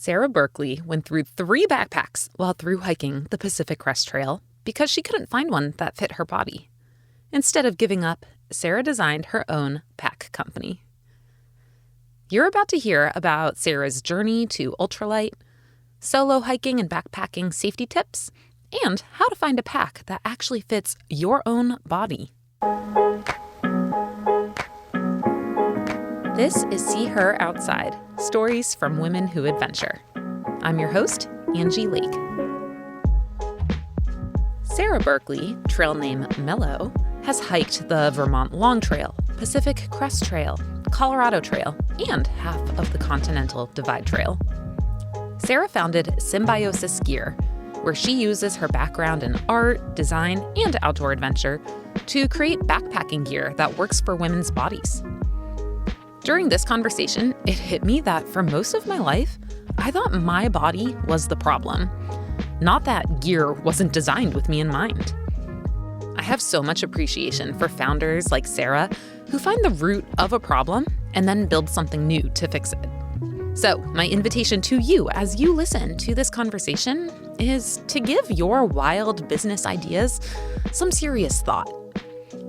Sarah Berkeley went through 3 backpacks while thru-hiking the Pacific Crest Trail because she couldn't find one that fit her body. Instead of giving up, Sarah designed her own pack company. You're about to hear about Sarah's journey to ultralight, solo hiking and backpacking safety tips, and how to find a pack that actually fits your own body. This is See Her Outside, Stories from Women Who Adventure. I'm your host, Angie Lake. Sarah Berkeley, trail name Mellow, has hiked the Vermont Long Trail, Pacific Crest Trail, Colorado Trail, and half of the Continental Divide Trail. Sarah founded Symbiosis Gear, where she uses her background in art, design, and outdoor adventure to create backpacking gear that works for women's bodies. During this conversation, it hit me that for most of my life, I thought my body was the problem, not that gear wasn't designed with me in mind. I have so much appreciation for founders like Sarah who find the root of a problem and then build something new to fix it. So, my invitation to you as you listen to this conversation is to give your wild business ideas some serious thought.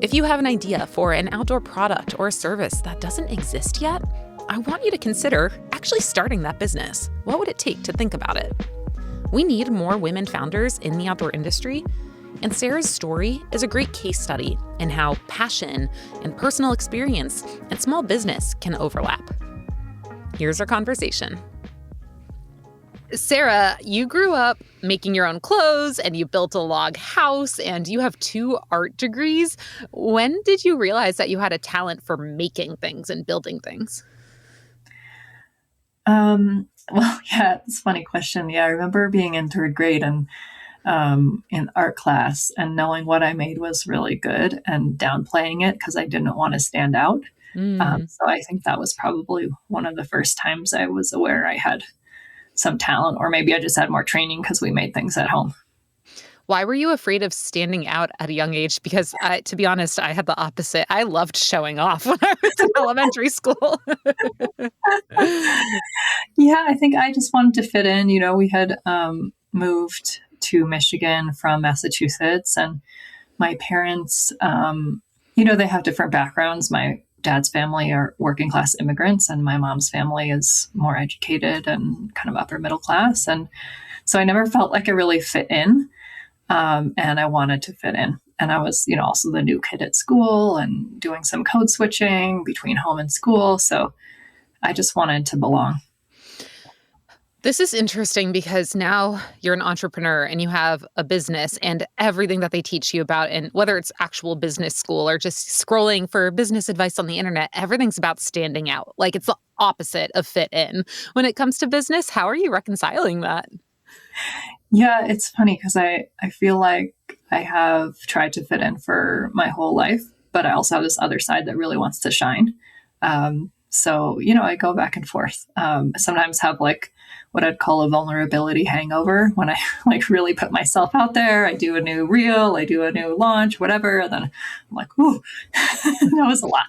If you have an idea for an outdoor product or a service that doesn't exist yet, I want you to consider actually starting that business. What would it take to think about it? We need more women founders in the outdoor industry, and Sarah's story is a great case study in how passion and personal experience and small business can overlap. Here's our conversation. Sarah, you grew up making your own clothes and you built a log house and you have 2 art degrees. When did you realize that you had a talent for making things and building things? It's a funny question. Yeah, I remember being in 3rd grade and in art class and knowing what I made was really good and downplaying it because I didn't want to stand out. So I think that was probably one of the first times I was aware I had some talent, or maybe I just had more training because we made things at home. Why were you afraid of standing out at a young age? Because to be honest, I had the opposite. I loved showing off when I was in elementary school. Yeah, I think I just wanted to fit in. You know, we had moved to Michigan from Massachusetts, and my parents, they have different backgrounds. My dad's family are working class immigrants, and my mom's family is more educated and kind of upper middle class. And so I never felt like I really fit in. And I wanted to fit in. And I was, also the new kid at school and doing some code switching between home and school. So I just wanted to belong. This is interesting because now you're an entrepreneur and you have a business, and everything that they teach you about, and whether it's actual business school or just scrolling for business advice on the internet, everything's about standing out. Like it's the opposite of fit in. When it comes to business, how are you reconciling that? Yeah, it's funny because I feel like I have tried to fit in for my whole life, but I also have this other side that really wants to shine. So, I go back and forth. Sometimes have like what I'd call a vulnerability hangover when I like really put myself out there. I do a new reel, I do a new launch, whatever. And then I'm like, ooh, that was a lot.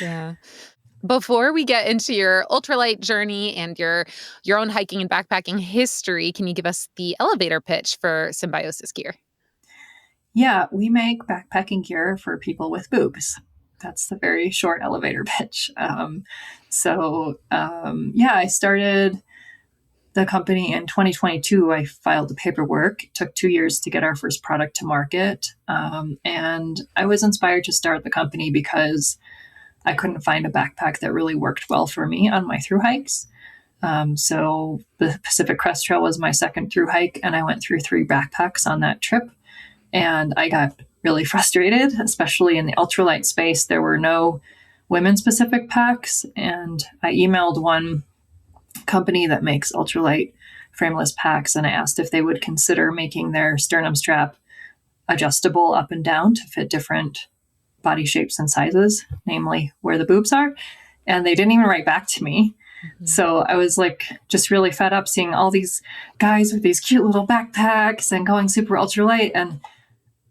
Yeah. Before we get into your ultralight journey and your own hiking and backpacking history, can you give us the elevator pitch for Symbiosis Gear? Yeah, we make backpacking gear for people with boobs. That's the very short elevator pitch. I started the company in 2022. I filed the paperwork. It took 2 years to get our first product to market. And I was inspired to start the company because I couldn't find a backpack that really worked well for me on my thru hikes. So the Pacific Crest Trail was my second thru hike, and I went through 3 backpacks on that trip. And I got really frustrated, especially in the ultralight space. There were no women specific packs. And I emailed one company that makes ultralight frameless packs, and I asked if they would consider making their sternum strap adjustable up and down to fit different body shapes and sizes, namely where the boobs are. And they didn't even write back to me. Mm-hmm. So I was like just really fed up seeing all these guys with these cute little backpacks and going super ultralight. And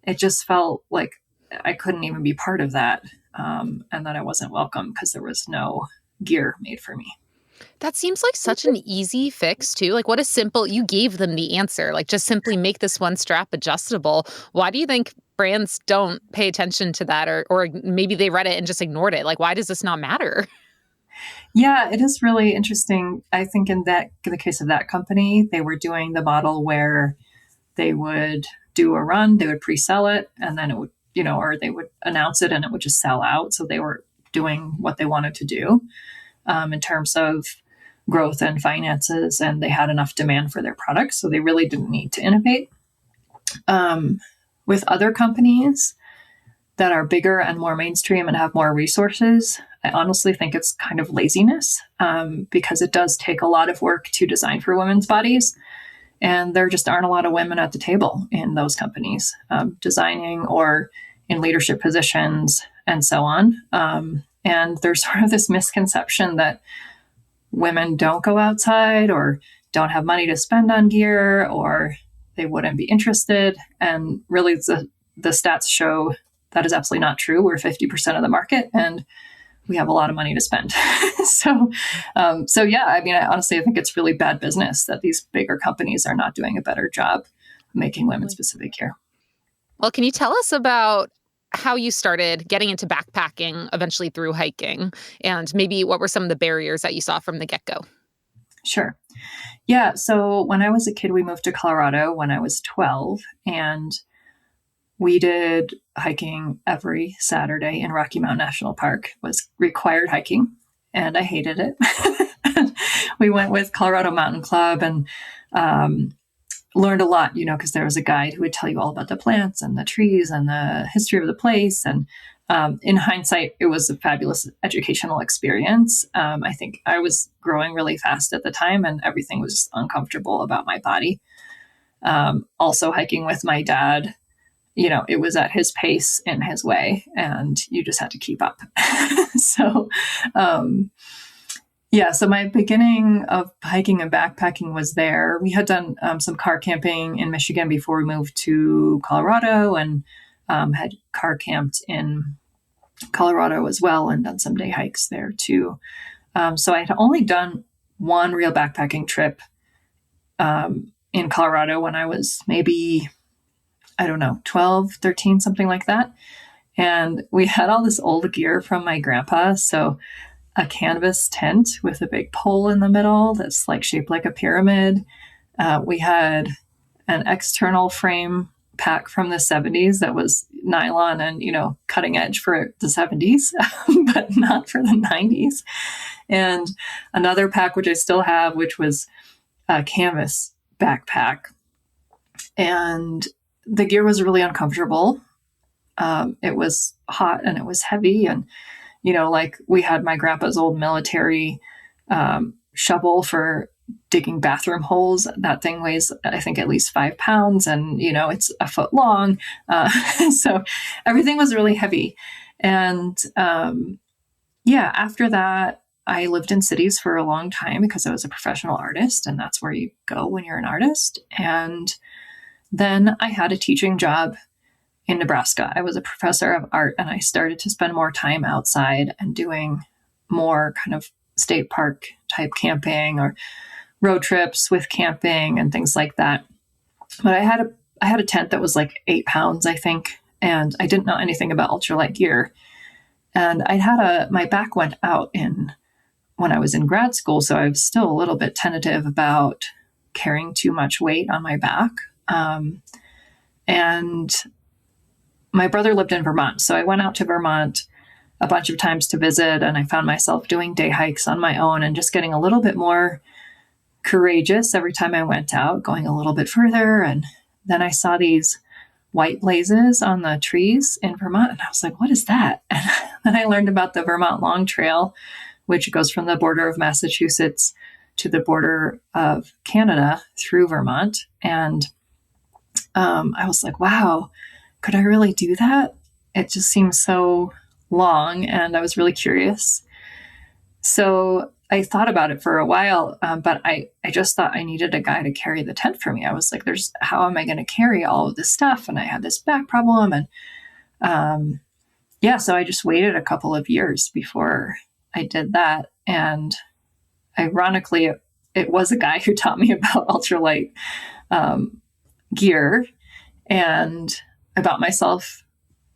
it just felt like I couldn't even be part of that. And that I wasn't welcome because there was no gear made for me. That seems like such an easy fix too. Like what a simple, you gave them the answer. Like just simply make this one strap adjustable. Why do you think brands don't pay attention to that or maybe they read it and just ignored it? Like why does this not matter? Yeah, it is really interesting. I think in the case of that company, they were doing the model where they would do a run, they would pre-sell it, and then it would, or they would announce it and it would just sell out. So they were doing what they wanted to do in terms of growth and finances, and they had enough demand for their products. So they really didn't need to innovate. With other companies that are bigger and more mainstream and have more resources, I honestly think it's kind of laziness because it does take a lot of work to design for women's bodies. And there just aren't a lot of women at the table in those companies, designing or in leadership positions and so on. And there's sort of this misconception that women don't go outside or don't have money to spend on gear or they wouldn't be interested. And really, the stats show that is absolutely not true. We're 50% of the market and we have a lot of money to spend. So yeah, I mean, I think it's really bad business that these bigger companies are not doing a better job making women specific gear. Well, can you tell us about how you started getting into backpacking, eventually through hiking, and maybe what were some of the barriers that you saw from the get-go? Sure. Yeah. So when I was a kid, we moved to Colorado when I was 12, and we did hiking every Saturday in Rocky Mountain National Park. It was required hiking, and I hated it. We went with Colorado Mountain Club and learned a lot, because there was a guide who would tell you all about the plants and the trees and the history of the place. And in hindsight, it was a fabulous educational experience. I think I was growing really fast at the time and everything was just uncomfortable about my body. Also hiking with my dad, it was at his pace in his way and you just had to keep up. So, so my beginning of hiking and backpacking was there. We had done some car camping in Michigan before we moved to Colorado and had car camped in Colorado as well and done some day hikes there too. So I had only done one real backpacking trip in Colorado when I was maybe, 12, 13, something like that. And we had all this old gear from my grandpa. So a canvas tent with a big pole in the middle that's like shaped like a pyramid. We had an external frame pack from the 70s that was nylon and, cutting edge for the 70s, but not for the 90s. And another pack, which I still have, which was a canvas backpack. And the gear was really uncomfortable. It was hot and it was heavy. And, we had my grandpa's old military shovel for digging bathroom holes. That thing weighs, I think, at least 5 pounds and, it's a foot long. So everything was really heavy. And after that, I lived in cities for a long time because I was a professional artist and that's where you go when you're an artist. And then I had a teaching job in Nebraska. I was a professor of art and I started to spend more time outside and doing more kind of state park type camping or road trips with camping and things like that. But I had a tent that was like 8 pounds, I think, and I didn't know anything about ultralight gear. And my back went out when I was in grad school, so I was still a little bit tentative about carrying too much weight on my back. And my brother lived in Vermont, so I went out to Vermont a bunch of times to visit, and I found myself doing day hikes on my own and just getting a little bit more courageous every time I went out, going a little bit further. And then I saw these white blazes on the trees in Vermont, and I was like, what is that? And then I learned about the Vermont Long Trail, which goes from the border of Massachusetts to the border of Canada through Vermont. And I was like, wow, could I really do that? It just seems so long, and I was really curious. So I thought about it for a while, but I just thought I needed a guy to carry the tent for me. I was like, how am I going to carry all of this stuff? And I had this back problem. And so I just waited a couple of years before I did that. And ironically, it was a guy who taught me about ultralight gear, and I bought myself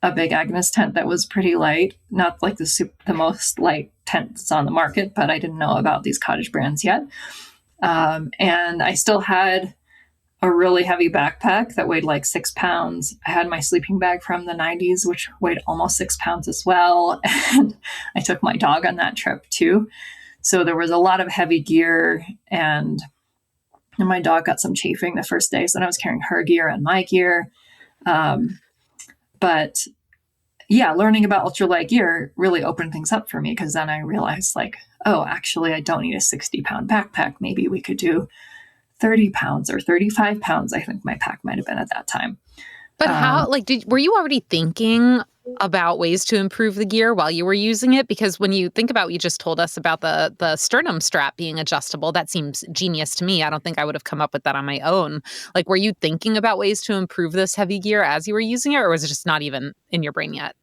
a big Agnes tent that was pretty light, not like the most light tent that's on the market, but I didn't know about these cottage brands yet. And I still had a really heavy backpack that weighed like 6 pounds. I had my sleeping bag from the 90s, which weighed almost 6 pounds as well. And I took my dog on that trip too. So there was a lot of heavy gear, and my dog got some chafing the first day. So then I was carrying her gear and my gear. But yeah, learning about ultralight gear really opened things up for me, because then I realized like, oh, actually, I don't need a 60-pound backpack. Maybe we could do 30 pounds or 35 pounds. I think my pack might have been at that time. But how, like, were you already thinking about ways to improve the gear while you were using it? Because when you think about what you just told us about the sternum strap being adjustable, that seems genius to me. I don't think I would have come up with that on my own. Like, were you thinking about ways to improve this heavy gear as you were using it, or was it just not even in your brain yet?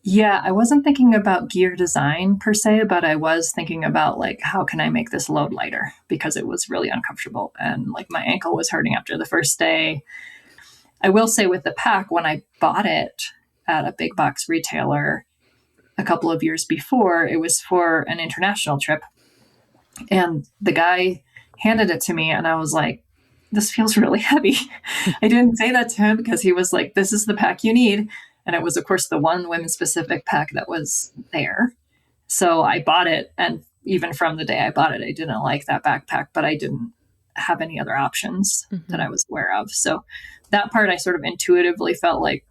Yeah, I wasn't thinking about gear design per se, but I was thinking about like, how can I make this load lighter? Because it was really uncomfortable, and like my ankle was hurting after the first day. I will say with the pack, when I bought it at a big box retailer a couple of years before, it was for an international trip. And the guy handed it to me, and I was like, this feels really heavy. I didn't say that to him, because he was like, this is the pack you need. And it was, of course, the one women's specific pack that was there. So I bought it. And even from the day I bought it, I didn't like that backpack, but I didn't have any other options that I was aware of. So that part, I sort of intuitively felt like,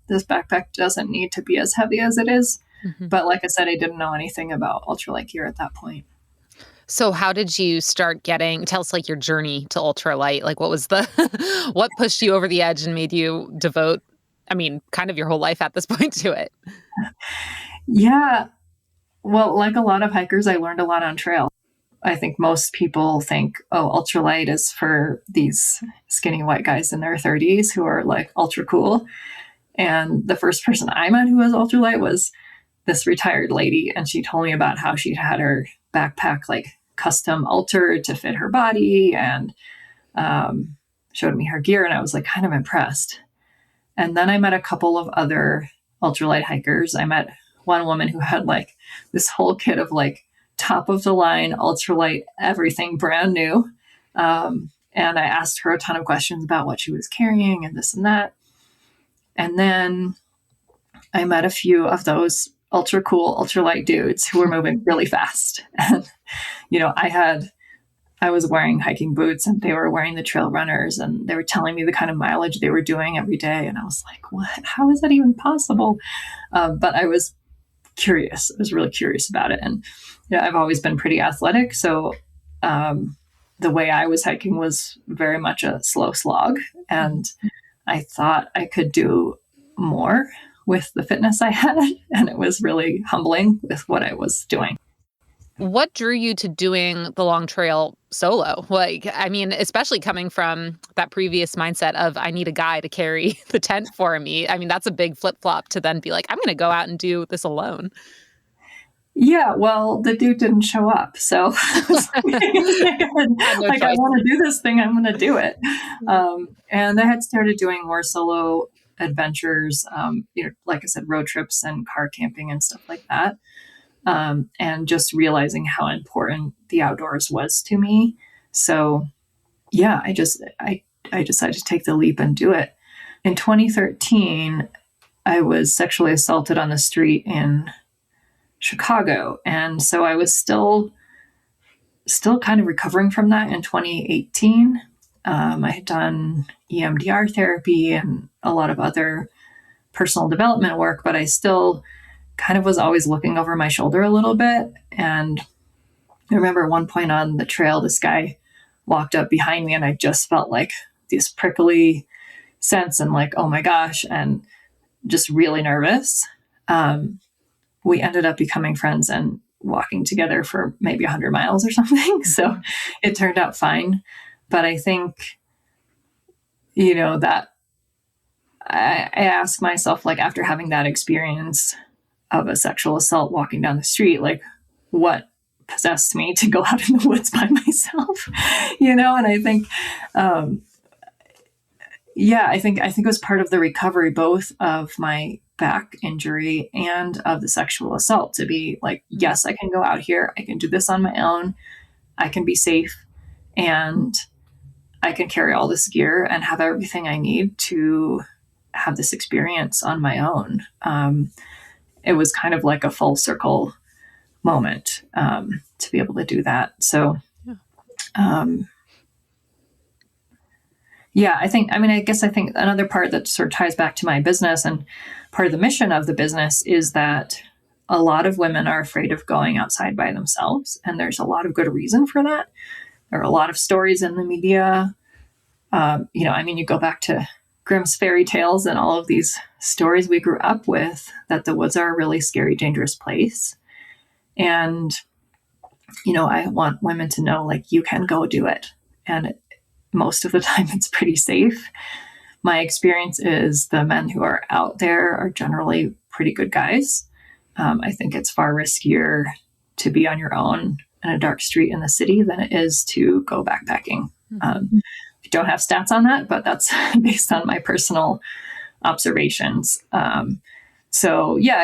this backpack doesn't need to be as heavy as it is. But like I said, I didn't know anything about ultralight gear at that point. So how did you start tell us like your journey to ultralight? Like what was what pushed you over the edge and made you devote, kind of your whole life at this point to it? Yeah. Well, like a lot of hikers, I learned a lot on trail. I think most people think, oh, ultralight is for these skinny white guys in their 30s who are like ultra cool. And the first person I met who was ultralight was this retired lady. And she told me about how she had her backpack like custom altered to fit her body, and showed me her gear. And I was like kind of impressed. And then I met a couple of other ultralight hikers. I met one woman who had like this whole kit of like top of the line ultralight everything brand new. And I asked her a ton of questions about what she was carrying and this and that. And then I met a few of those ultra cool ultralight dudes who were moving really fast. And, I was wearing hiking boots, and they were wearing the trail runners, and they were telling me the kind of mileage they were doing every day. And I was like, what? How is that even possible? But I was curious. I was really curious about it. And I've always been pretty athletic. So the way I was hiking was very much a slow slog. And I thought I could do more with the fitness I had. And it was really humbling with what I was doing. What drew you to doing the long trail solo? Especially coming from that previous mindset of I need a guy to carry the tent for me. That's a big flip-flop to then be like, I'm going to go out and do this alone. Yeah, well, the dude didn't show up. So I was like, I want to do this thing. I'm going to do it. And I had started doing more solo adventures, like I said, road trips and car camping and stuff like that. And just realizing how important the outdoors was to me. So yeah, I decided to take the leap and do it. In 2013, I was sexually assaulted on the street in Chicago. And so I was still kind of recovering from that in 2018. I had done EMDR therapy and a lot of other personal development work, but I still kind of was always looking over my shoulder a little bit. And I remember at one point on the trail, this guy walked up behind me, and I just felt like this prickly sense and like, oh my gosh, and just really nervous. We ended up becoming friends and walking together for maybe 100 miles or something. So it turned out fine. But I think, that I ask myself, like, after having that experience of a sexual assault walking down the street, like, what possessed me to go out in the woods by myself, and I think, I think it was part of the recovery, both of my back injury and of the sexual assault, to be like, yes, I can go out here. I can do this on my own. I can be safe, and I can carry all this gear and have everything I need to have this experience on my own. It was kind of like a full circle moment, to be able to do that. So, I think another part that sort of ties back to my business and part of the mission of the business is that a lot of women are afraid of going outside by themselves. And there's a lot of good reason for that. There are a lot of stories in the media. You go back to Grimm's fairy tales and all of these stories we grew up with, that the woods are a really scary, dangerous place. And, I want women to know, like, you can go do it. And most of the time it's pretty safe. My experience is the men who are out there are generally pretty good guys. I think it's far riskier to be on your own in a dark street in the city than it is to go backpacking. I don't have stats on that, but that's based on my personal observations. I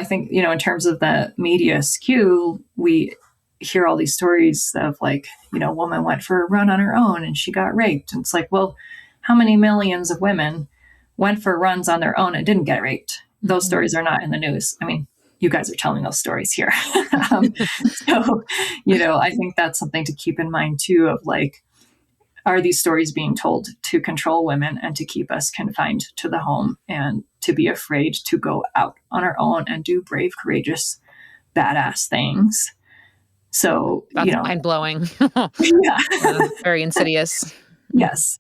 think, in terms of the media skew, we hear all these stories of, like, a woman went for a run on her own and she got raped. And it's like, well, how many millions of women went for runs on their own and didn't get raped? Those stories are not in the news. I mean, you guys are telling those stories here. I think that's something to keep in mind too, of like, are these stories being told to control women and to keep us confined to the home and to be afraid to go out on our own and do brave, courageous, badass things? So, that's mind blowing. Very insidious. Yes.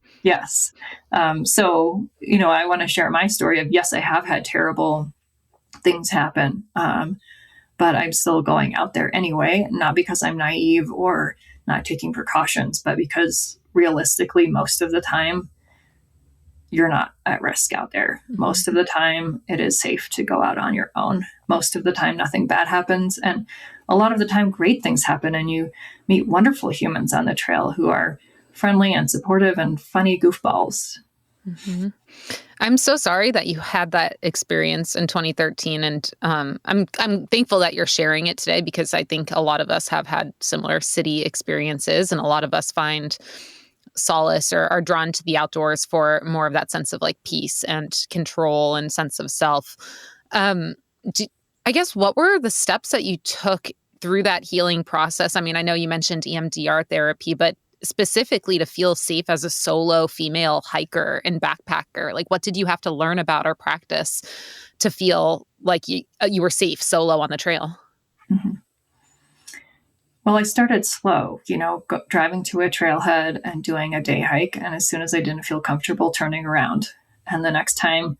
I want to share my story of, yes, I have had terrible things happen, but I'm still going out there anyway, not because I'm naive or not taking precautions, but because realistically, most of the time, you're not at risk out there. Most of the time, it is safe to go out on your own. Most of the time, nothing bad happens. And a lot of the time, great things happen, and you meet wonderful humans on the trail who are friendly and supportive and funny goofballs. Mm-hmm. I'm so sorry that you had that experience in 2013. And I'm thankful that you're sharing it today, because I think a lot of us have had similar city experiences, and a lot of us find solace or are drawn to the outdoors for more of that sense of like peace and control and sense of self. I guess, what were the steps that you took through that healing process? I mean, I know you mentioned EMDR therapy, but specifically to feel safe as a solo female hiker and backpacker, like, what did you have to learn about or practice to feel like you were safe solo on the trail? Mm-hmm. Well, I started slow, driving to a trailhead and doing a day hike. And as soon as I didn't feel comfortable, turning around. And the next time,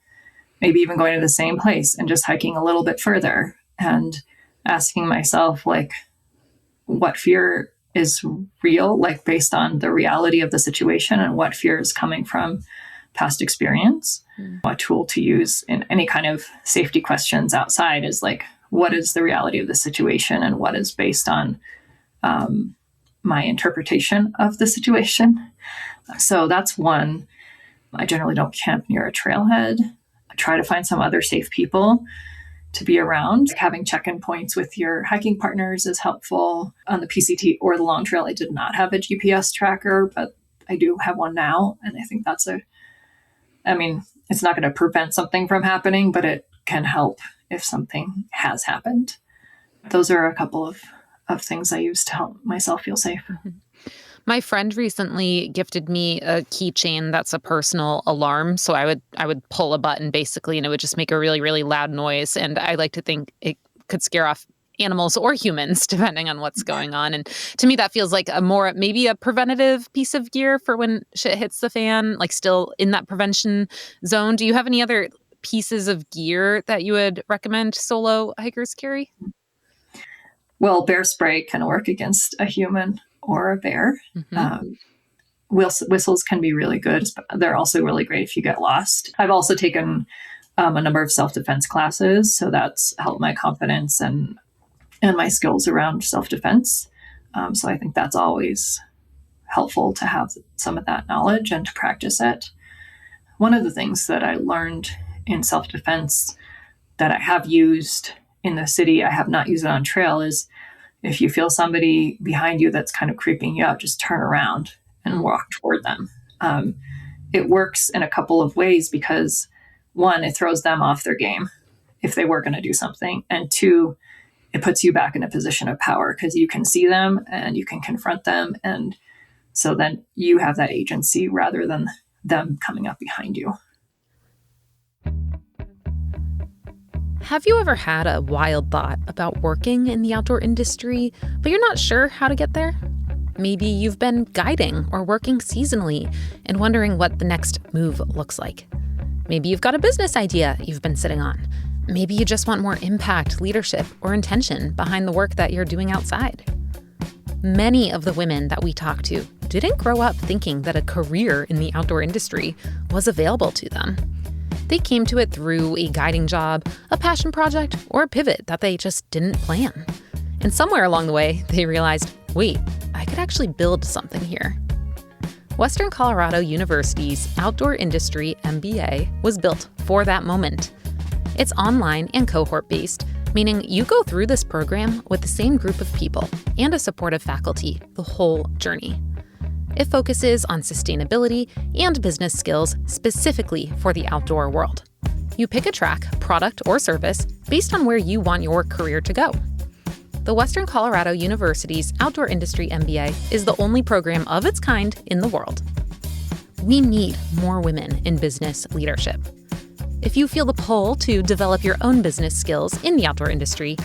maybe even going to the same place and just hiking a little bit further and asking myself, like, what fear is real, like based on the reality of the situation, and what fear is coming from past experience. A tool to use in any kind of safety questions outside is like, what is the reality of the situation and what is based on my interpretation of the situation. So that's one. I generally don't camp near a trailhead. I try to find some other safe people to be around. Having check-in points with your hiking partners is helpful. On the PCT or the long trail, I did not have a GPS tracker, but I do have one now. And I think that's it's not going to prevent something from happening, but it can help if something has happened. Those are a couple of things I use to help myself feel safe. Mm-hmm. My friend recently gifted me a keychain that's a personal alarm. So I would pull a button basically, and it would just make a really, really loud noise. And I like to think it could scare off animals or humans, depending on what's going on. And to me, that feels like maybe a preventative piece of gear for when shit hits the fan, like still in that prevention zone. Do you have any other pieces of gear that you would recommend solo hikers carry? Well, bear spray can work against a human or a bear. Mm-hmm. Whistles can be really good. They're also really great if you get lost. I've also taken a number of self-defense classes, so that's helped my confidence and my skills around self-defense. So I think that's always helpful to have some of that knowledge and to practice it. One of the things that I learned in self-defense that I have used in the city, I have not used it on trail, is if you feel somebody behind you that's kind of creeping you out, just turn around and walk toward them. It works in a couple of ways because, one, it throws them off their game if they were going to do something. And two, it puts you back in a position of power because you can see them and you can confront them. And so then you have that agency rather than them coming up behind you. Have you ever had a wild thought about working in the outdoor industry, but you're not sure how to get there? Maybe you've been guiding or working seasonally and wondering what the next move looks like. Maybe you've got a business idea you've been sitting on. Maybe you just want more impact, leadership, or intention behind the work that you're doing outside. Many of the women that we talk to didn't grow up thinking that a career in the outdoor industry was available to them. They came to it through a guiding job, a passion project, or a pivot that they just didn't plan. And somewhere along the way, they realized, wait, I could actually build something here. Western Colorado University's Outdoor Industry MBA was built for that moment. It's online and cohort-based, meaning you go through this program with the same group of people and a supportive faculty the whole journey. It focuses on sustainability and business skills specifically for the outdoor world. You pick a track, product, or service based on where you want your career to go. The Western Colorado University's Outdoor Industry MBA is the only program of its kind in the world. We need more women in business leadership. If you feel the pull to develop your own business skills in the outdoor industry,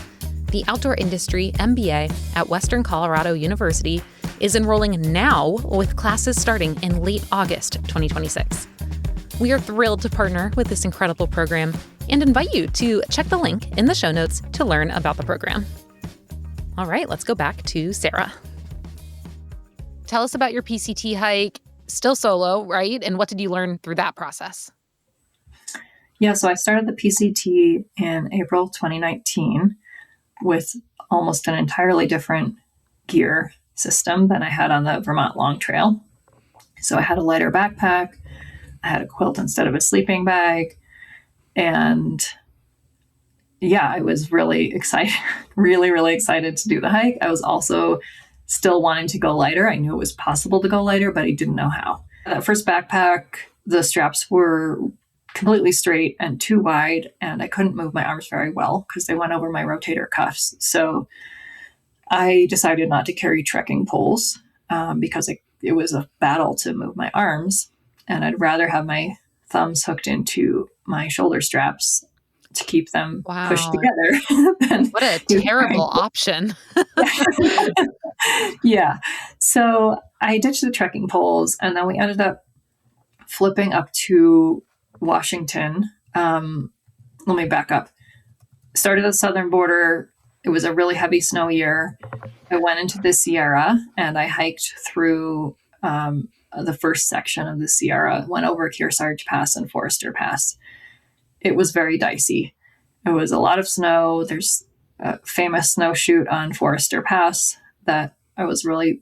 the Outdoor Industry MBA at Western Colorado University is enrolling now with classes starting in late August 2026. We are thrilled to partner with this incredible program and invite you to check the link in the show notes to learn about the program. All right, let's go back to Sarah. Tell us about your PCT hike, still solo, right? And what did you learn through that process? Yeah, so I started the PCT in April 2019 with almost an entirely different gear system than I had on the Vermont Long Trail. So I had a lighter backpack, I had a quilt instead of a sleeping bag, and yeah, I was really excited, really excited to do the hike. I was also still wanting to go lighter. I knew it was possible to go lighter, but I didn't know how. That first backpack, the straps were completely straight and too wide, and I couldn't move my arms very well because they went over my rotator cuffs. So I decided not to carry trekking poles because it was a battle to move my arms, and I'd rather have my thumbs hooked into my shoulder straps to keep them pushed together. What a terrible option. Yeah. So I ditched the trekking poles, and then we ended up flipping up to Washington. Let me back up. Started at the southern border. It was a really heavy snow year. I went into the Sierra and I hiked through the first section of the Sierra, went over Kearsarge Pass and Forester Pass. It was very dicey. It was a lot of snow. There's a famous snow chute on Forester Pass that I was really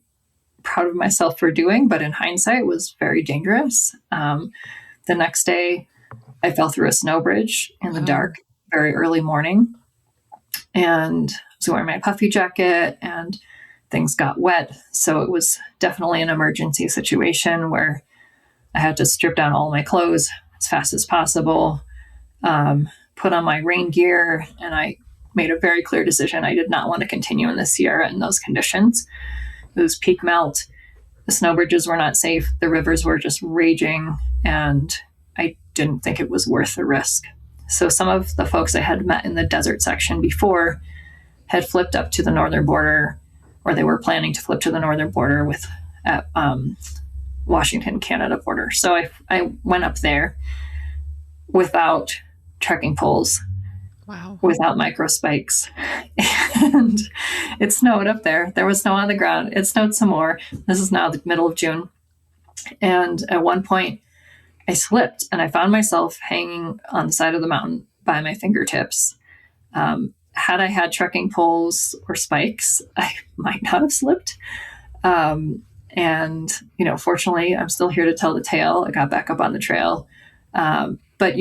proud of myself for doing, but in hindsight was very dangerous. The next day, I fell through a snow bridge in the dark, very early morning, and I was wearing my puffy jacket and things got wet. So it was definitely an emergency situation where I had to strip down all my clothes as fast as possible, put on my rain gear, and I made a very clear decision. I did not want to continue in the Sierra in those conditions. It was peak melt. The snow bridges were not safe. The rivers were just raging, and I didn't think it was worth the risk. So some of the folks I had met in the desert section before had flipped up to the northern border, or they were planning to flip to the northern border with Washington, Canada border. So I went up there without trekking poles, without micro spikes. And it snowed up there. There was snow on the ground. It snowed some more. This is now the middle of June. And at one point, I slipped and I found myself hanging on the side of the mountain by my fingertips, had I had trekking poles or spikes, I might not have slipped. And, fortunately, I'm still here to tell the tale. I got back up on the trail. But,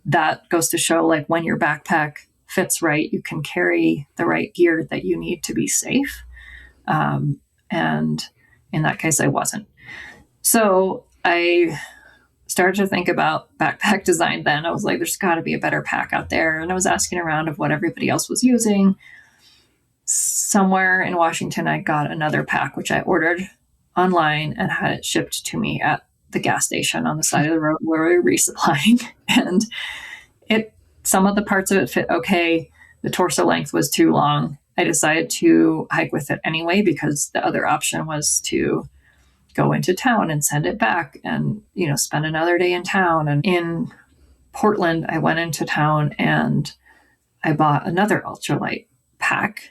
that goes to show like when your backpack fits right, you can carry the right gear that you need to be safe. And in that case, I wasn't. So I started to think about backpack design then. I was like, there's got to be a better pack out there. And I was asking around of what everybody else was using. Somewhere in Washington, I got another pack, which I ordered online and had it shipped to me at the gas station on the side of the road where we were resupplying. And some of the parts of it fit okay. The torso length was too long. I decided to hike with it anyway, because the other option was to go into town and send it back and, spend another day in town. And in Portland, I went into town and I bought another ultralight pack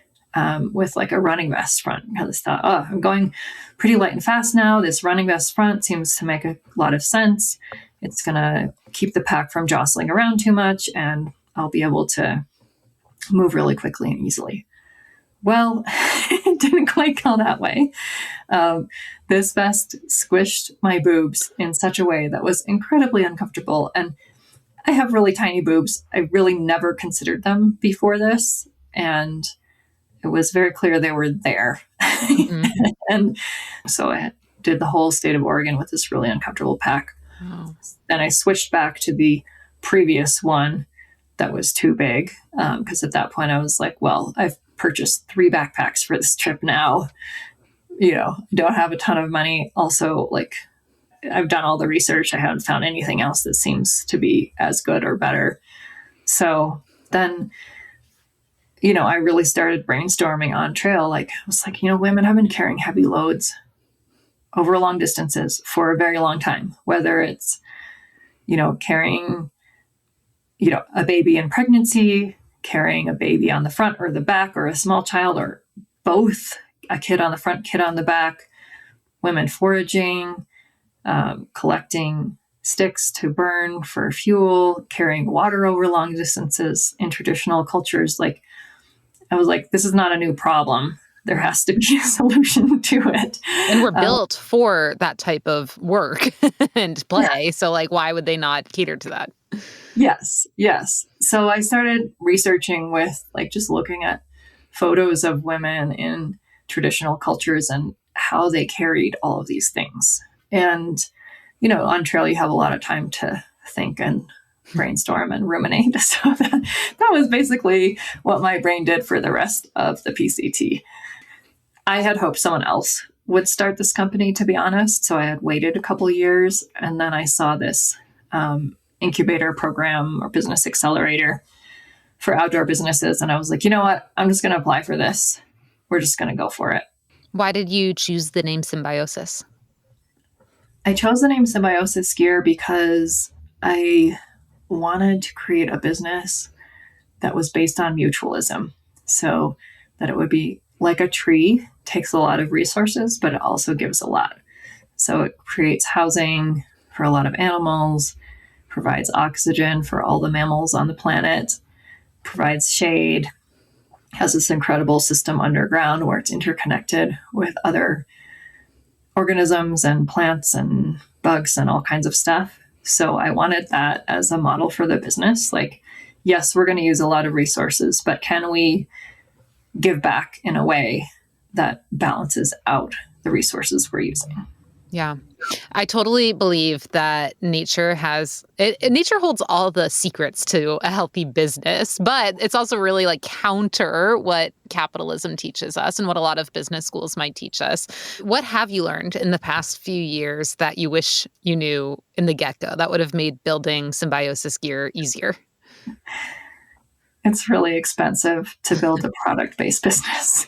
with like a running vest front, because I thought, I'm going pretty light and fast now. This running vest front seems to make a lot of sense. It's going to keep the pack from jostling around too much, and I'll be able to move really quickly and easily. Well, it didn't quite go that way. This vest squished my boobs in such a way that was incredibly uncomfortable. And I have really tiny boobs. I really never considered them before this. And it was very clear they were there. Mm-hmm. And so I did the whole state of Oregon with this really uncomfortable pack. Oh. Then I switched back to the previous one that was too big. Because at that point I was like, well, I've purchased 3 backpacks for this trip now. Don't have a ton of money. Also, like, I've done all the research. I haven't found anything else that seems to be as good or better. So then, I really started brainstorming on trail. Like, I was like, women have been carrying heavy loads over long distances for a very long time, whether it's, carrying, a baby in pregnancy, carrying a baby on the front or the back, or a small child, or both, a kid on the front, kid on the back, women foraging, collecting sticks to burn for fuel, carrying water over long distances in traditional cultures. Like, I was like, this is not a new problem. There has to be a solution to it. And we're built for that type of work and play. Yeah. So like, why would they not cater to that? Yes. So I started researching with like just looking at photos of women in traditional cultures and how they carried all of these things. And, on trail, you have a lot of time to think and brainstorm and ruminate. So that was basically what my brain did for the rest of the PCT. I had hoped someone else would start this company, to be honest. So I had waited a couple of years, and then I saw this incubator program or business accelerator for outdoor businesses. And I was like, you know what? I'm just going to apply for this. We're just going to go for it. Why did you choose the name Symbiosis? I chose the name Symbiosis Gear because I wanted to create a business that was based on mutualism. So that it would be like a tree, takes a lot of resources, but it also gives a lot. So it creates housing for a lot of animals, provides oxygen for all the mammals on the planet, provides shade, has this incredible system underground where it's interconnected with other organisms and plants and bugs and all kinds of stuff. So I wanted that as a model for the business. Like, yes, we're going to use a lot of resources, but can we give back in a way that balances out the resources we're using? Yeah. I totally believe that nature holds all the secrets to a healthy business, but it's also really like counter what capitalism teaches us and what a lot of business schools might teach us. What have you learned in the past few years that you wish you knew in the get-go that would have made building Symbiosis Gear easier? It's really expensive to build a product-based business.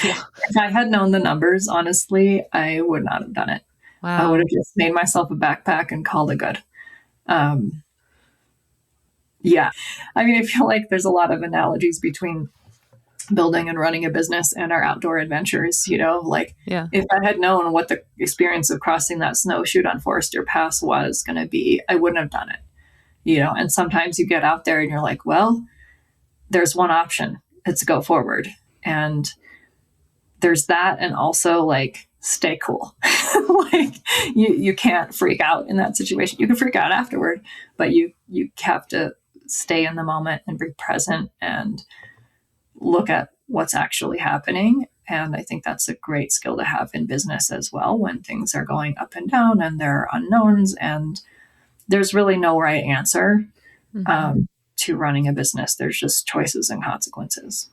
Yeah. If I had known the numbers, honestly, I would not have done it. Wow. I would have just made myself a backpack and called it good. Yeah. I mean, I feel like there's a lot of analogies between building and running a business and our outdoor adventures, If I had known what the experience of crossing that snowshoe on Forester Pass was going to be, I wouldn't have done it, and sometimes you get out there and you're like, well, there's one option. it's go forward. And there's that. And also like, stay cool. Like you can't freak out in that situation. You can freak out afterward, but you have to stay in the moment and be present and look at what's actually happening. And I think that's a great skill to have in business as well, when things are going up and down and there are unknowns and there's really no right answer to running a business. There's just choices and consequences.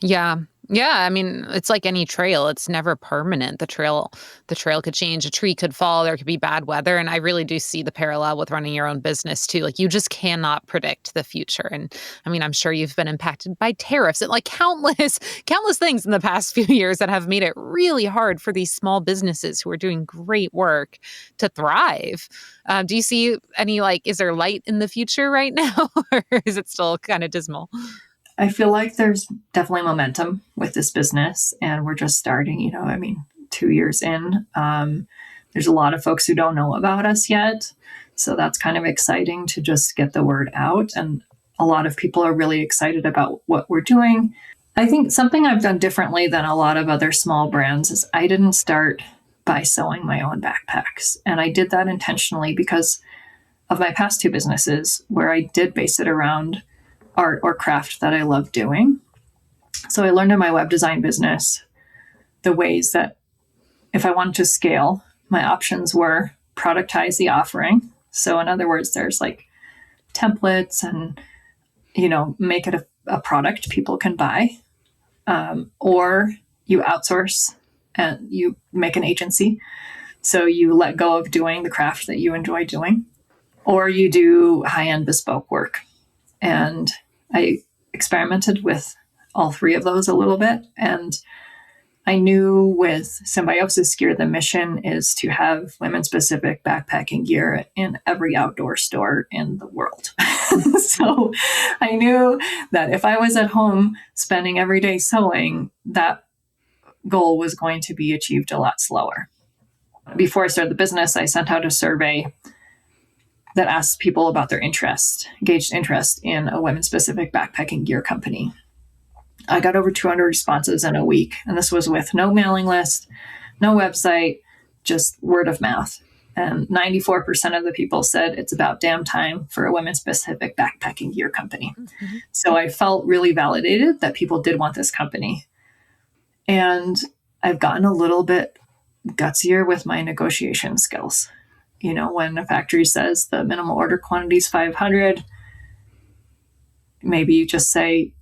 Yeah. Yeah. I mean, it's like any trail. It's never permanent. The trail could change. A tree could fall. There could be bad weather. And I really do see the parallel with running your own business too. Like, you just cannot predict the future. And I mean, I'm sure you've been impacted by tariffs and like countless things in the past few years that have made it really hard for these small businesses who are doing great work to thrive. Do you see any, like, is there light in the future right now, or is it still kind of dismal? I feel like there's definitely momentum with this business, and we're just starting, 2 years in. There's a lot of folks who don't know about us yet. So that's kind of exciting to just get the word out. And a lot of people are really excited about what we're doing. I think something I've done differently than a lot of other small brands is I didn't start by sewing my own backpacks. And I did that intentionally because of my past two businesses, where I did base it around art or craft that I love doing. So I learned in my web design business the ways that if I wanted to scale, my options were productize the offering. So in other words, there's like templates and, make it a product people can buy, or you outsource and you make an agency. So you let go of doing the craft that you enjoy doing, or you do high-end bespoke work. And I experimented with all three of those a little bit. And I knew with Symbiosis Gear, the mission is to have women-specific backpacking gear in every outdoor store in the world. So I knew that if I was at home spending every day sewing, that goal was going to be achieved a lot slower. Before I started the business, I sent out a survey that asked people about their engaged interest in a women-specific backpacking gear company. I got over 200 responses in a week, and this was with no mailing list, no website, just word of mouth. And 94% of the people said it's about damn time for a women-specific backpacking gear company. Mm-hmm. So I felt really validated that people did want this company. And I've gotten a little bit gutsier with my negotiation skills. When a factory says the minimal order quantity is 500, maybe you just say,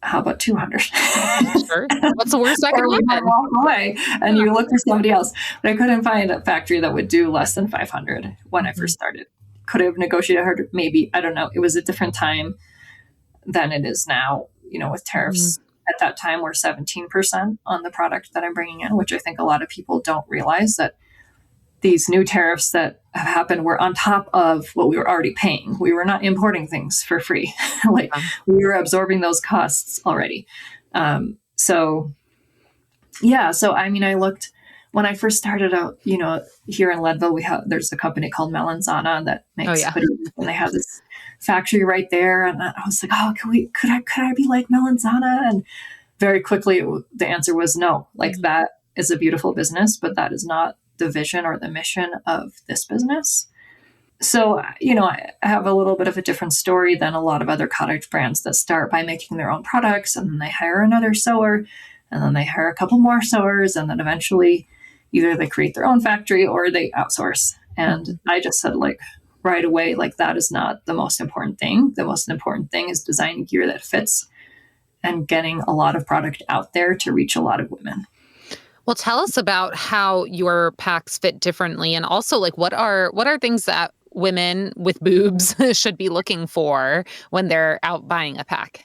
how about 200? Sure. What's the worst that can happen? Walk away and you look for somebody else. But I couldn't find a factory that would do less than 500 when I first started. Could I have negotiated harder? Maybe. I don't know. It was a different time than it is now, with tariffs. At that time were 17% on the product that I'm bringing in, which I think a lot of people don't realize, that these new tariffs that have happened were on top of what we were already paying. We were not importing things for free. We were absorbing those costs already. So I looked, when I first started out, here in Leadville, there's a company called Melanzana that makes hoodies, and they have this factory right there. And I was like, oh, could I be like Melanzana? And very quickly, the answer was no. Like, that is a beautiful business, but that is not the vision or the mission of this business. So, I have a little bit of a different story than a lot of other cottage brands that start by making their own products, and then they hire another sewer, and then they hire a couple more sewers, and then eventually either they create their own factory or they outsource. And I just said, right away, that is not the most important thing. The most important thing is designing gear that fits and getting a lot of product out there to reach a lot of women. Well, tell us about how your packs fit differently, and also what are things that women with boobs should be looking for when they're out buying a pack?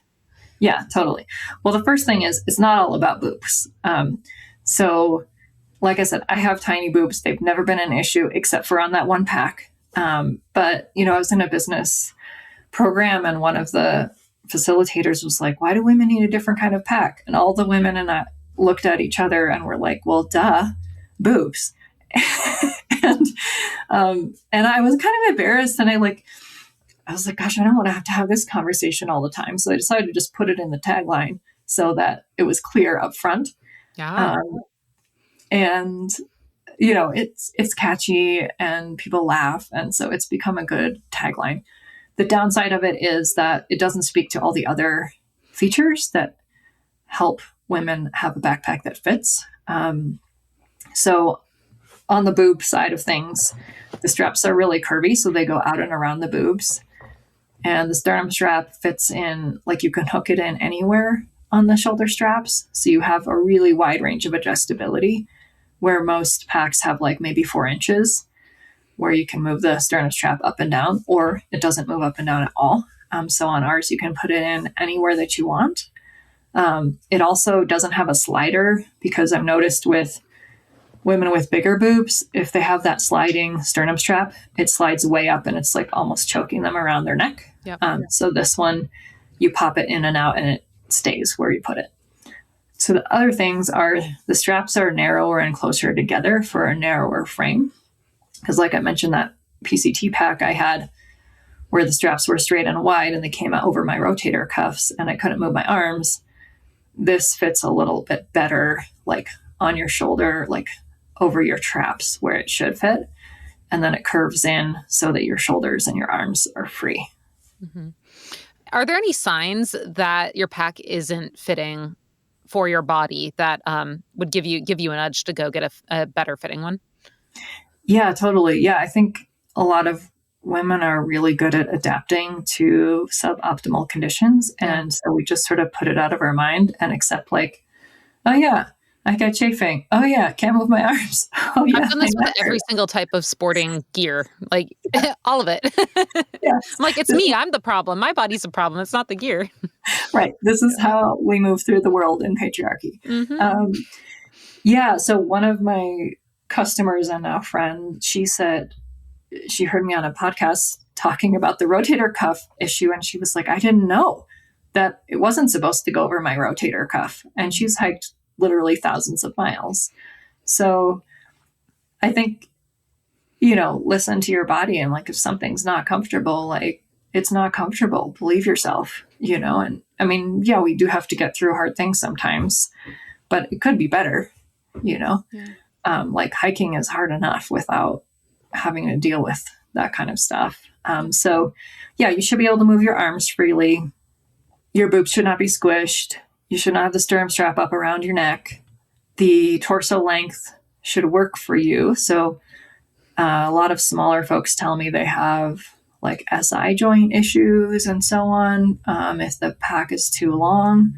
Yeah, totally. Well, the first thing is, it's not all about boobs. So like I said, I have tiny boobs. They've never been an issue except for on that one pack. But I was in a business program, and one of the facilitators was like, why do women need a different kind of pack? And all the women in that looked at each other and were like, well, duh, boobs. and I was kind of embarrassed, and I was like, gosh, I don't want to have this conversation all the time. So I decided to just put it in the tagline, so that it was clear up front. Yeah. And you know, it's catchy and people laugh. And so it's become a good tagline. The downside of it is that it doesn't speak to all the other features that help women have a backpack that fits. So on the boob side of things, the straps are really curvy, so they go out and around the boobs. And the sternum strap fits in, like you can hook it in anywhere on the shoulder straps. So you have a really wide range of adjustability, where most packs have like maybe 4 inches where you can move the sternum strap up and down, or it doesn't move up and down at all. So on ours, you can put it in anywhere that you want. It also doesn't have a slider, because I've noticed with women with bigger boobs, if they have that sliding sternum strap, it slides way up and it's like almost choking them around their neck. Yep. So this one, you pop it in and out and it stays where you put it. So the other things are the straps are narrower and closer together for a narrower frame. Because like I mentioned, that PCT pack I had where the straps were straight and wide and they came out over my rotator cuffs and I couldn't move my arms. This fits a little bit better, like on your shoulder, like over your traps where it should fit. And then it curves in so that your shoulders and your arms are free. Mm-hmm. Are there any signs that your pack isn't fitting for your body that would give you a nudge to go get a better fitting one? Yeah, totally. Yeah, I think a lot of women are really good at adapting to suboptimal conditions. And so we just sort of put it out of our mind and accept like, oh yeah, I got chafing. Oh yeah, can't move my arms. Oh yeah. I've done this with every single type of sporting gear, like all of it. Yeah. I'm like, it's me. I'm the problem. My body's the problem. It's not the gear. Right. This is how we move through the world in patriarchy. Mm-hmm. Yeah. So one of my customers and now friend, she said she heard me on a podcast talking about the rotator cuff issue. And she was like, I didn't know that it wasn't supposed to go over my rotator cuff. And she's hiked literally thousands of miles. So I think, you know, listen to your body, and like, if something's not comfortable, like it's not comfortable, believe yourself, you know? And I mean, yeah, we do have to get through hard things sometimes, but it could be better, you know? Yeah. Like hiking is hard enough without having to deal with that kind of stuff. So yeah, you should be able to move your arms freely. Your boobs should not be squished. You should not have the sternum strap up around your neck. The torso length should work for you. So a lot of smaller folks tell me they have like SI joint issues and so on if the pack is too long.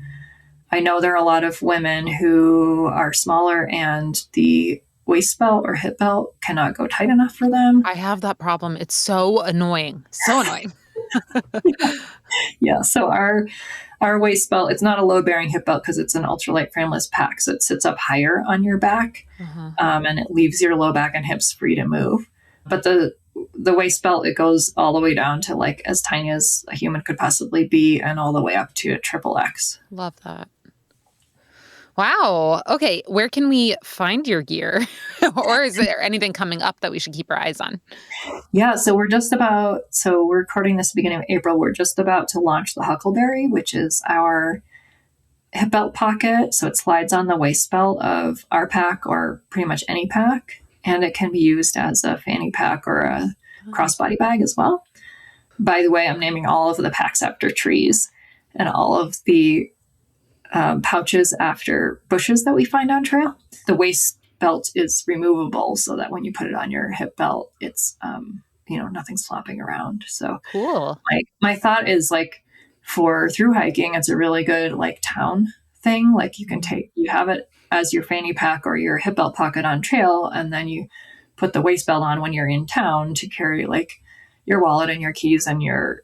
I know there are a lot of women who are smaller and the waist belt or hip belt cannot go tight enough for them. I have that problem. It's so annoying. So annoying. Yeah. So our waist belt, it's not a load-bearing hip belt because it's an ultralight frameless pack. So it sits up higher on your back and it leaves your low back and hips free to move. But the waist belt, it goes all the way down to like as tiny as a human could possibly be and all the way up to a XXX. Love that. Wow. Okay. Where can we find your gear? Or is there anything coming up that we should keep our eyes on? Yeah. So we're recording this beginning of April. We're just about to launch the Huckleberry, which is our hip belt pocket. So it slides on the waist belt of our pack or pretty much any pack. And it can be used as a fanny pack or a crossbody bag as well. By the way, I'm naming all of the packs after trees and all of the pouches after bushes that we find on trail. The waist belt is removable so that when you put it on your hip belt, it's, nothing's flopping around. So cool. My thought is like for through hiking, it's a really good like town thing. Like you have it as your fanny pack or your hip belt pocket on trail. And then you put the waist belt on when you're in town to carry like your wallet and your keys and your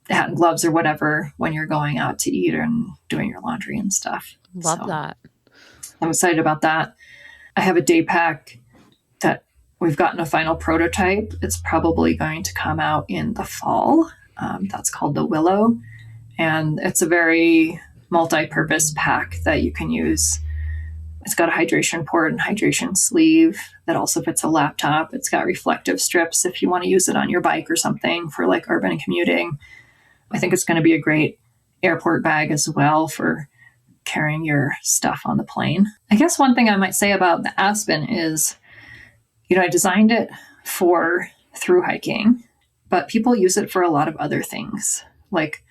hat and gloves or whatever when you're going out to eat and doing your laundry and stuff. Love that. I'm excited about that. I have a day pack that we've gotten a final prototype. It's probably going to come out in the fall. That's called the Willow. And it's a very multi-purpose pack that you can use. It's got a hydration port and hydration sleeve that also fits a laptop. It's got reflective strips if you want to use it on your bike or something for like urban commuting. I think it's going to be a great airport bag as well for carrying your stuff on the plane. I guess one thing I might say about the Aspen is, I designed it for thru-hiking, but people use it for a lot of other things, like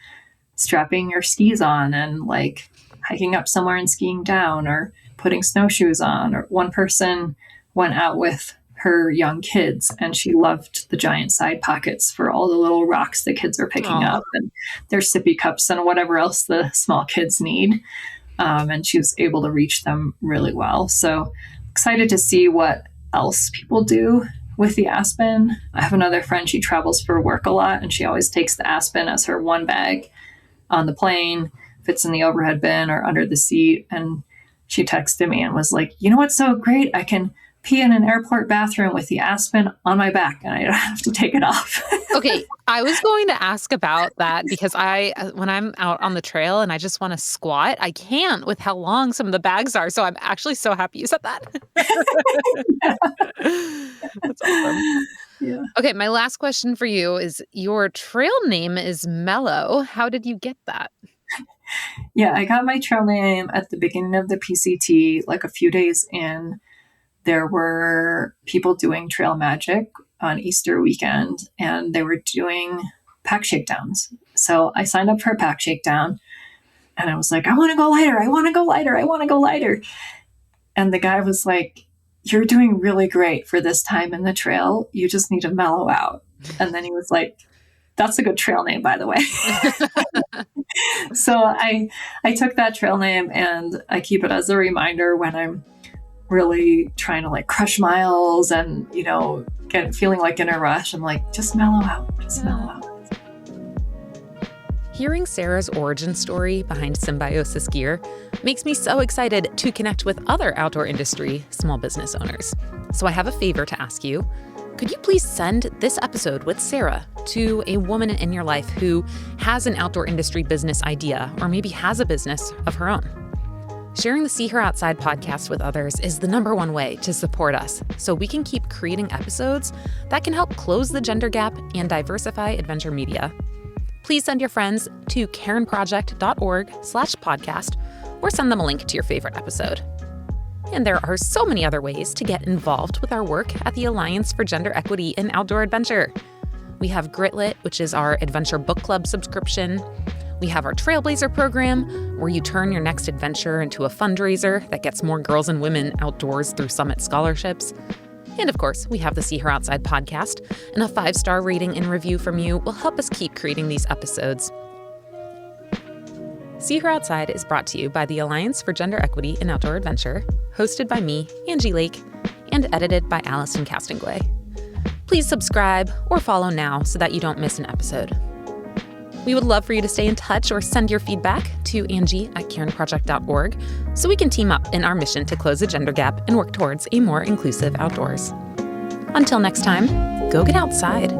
strapping your skis on and like hiking up somewhere and skiing down or putting snowshoes on. Or one person went out with her young kids and she loved the giant side pockets for all the little rocks the kids are picking up and their sippy cups and whatever else the small kids need. And she was able to reach them really well. So excited to see what else people do with the Aspen. I have another friend, she travels for work a lot and she always takes the Aspen as her one bag on the plane, fits in the overhead bin or under the seat. And she texted me and was like, you know what's so great? I can pee in an airport bathroom with the Aspen on my back and I don't have to take it off. Okay, I was going to ask about that because when I'm out on the trail and I just want to squat, I can't with how long some of the bags are. So I'm actually so happy you said that. That's awesome. Yeah. Okay, my last question for you is your trail name is Mellow. How did you get that? Yeah, I got my trail name at the beginning of the PCT, like a few days in. There were people doing trail magic on Easter weekend, and they were doing pack shakedowns. So I signed up for a pack shakedown, and I was like, I want to go lighter. I want to go lighter. I want to go lighter. And the guy was like, you're doing really great for this time in the trail. You just need to mellow out. And then he was like, that's a good trail name, by the way. So I took that trail name and I keep it as a reminder when I'm really trying to like crush miles and, feeling like in a rush. I'm like, just mellow out, mellow out. Hearing Sarah's origin story behind Symbiosis Gear makes me so excited to connect with other outdoor industry small business owners. So I have a favor to ask you. Could you please send this episode with Sarah to a woman in your life who has an outdoor industry business idea or maybe has a business of her own? Sharing the See Her Outside podcast with others is the number one way to support us so we can keep creating episodes that can help close the gender gap and diversify adventure media. Please send your friends to karenproject.org/podcast or send them a link to your favorite episode. And there are so many other ways to get involved with our work at the Alliance for Gender Equity in Outdoor Adventure. We have Gritlit, which is our adventure book club subscription. We have our Trailblazer program, where you turn your next adventure into a fundraiser that gets more girls and women outdoors through summit scholarships. And of course, we have the See Her Outside podcast, and a 5-star rating and review from you will help us keep creating these episodes. See Her Outside is brought to you by the Alliance for Gender Equity in Outdoor Adventure, hosted by me, Angie Lake, and edited by Allison Castonguay. Please subscribe or follow now so that you don't miss an episode. We would love for you to stay in touch or send your feedback to Angie@karenproject.org so we can team up in our mission to close the gender gap and work towards a more inclusive outdoors. Until next time, go get outside.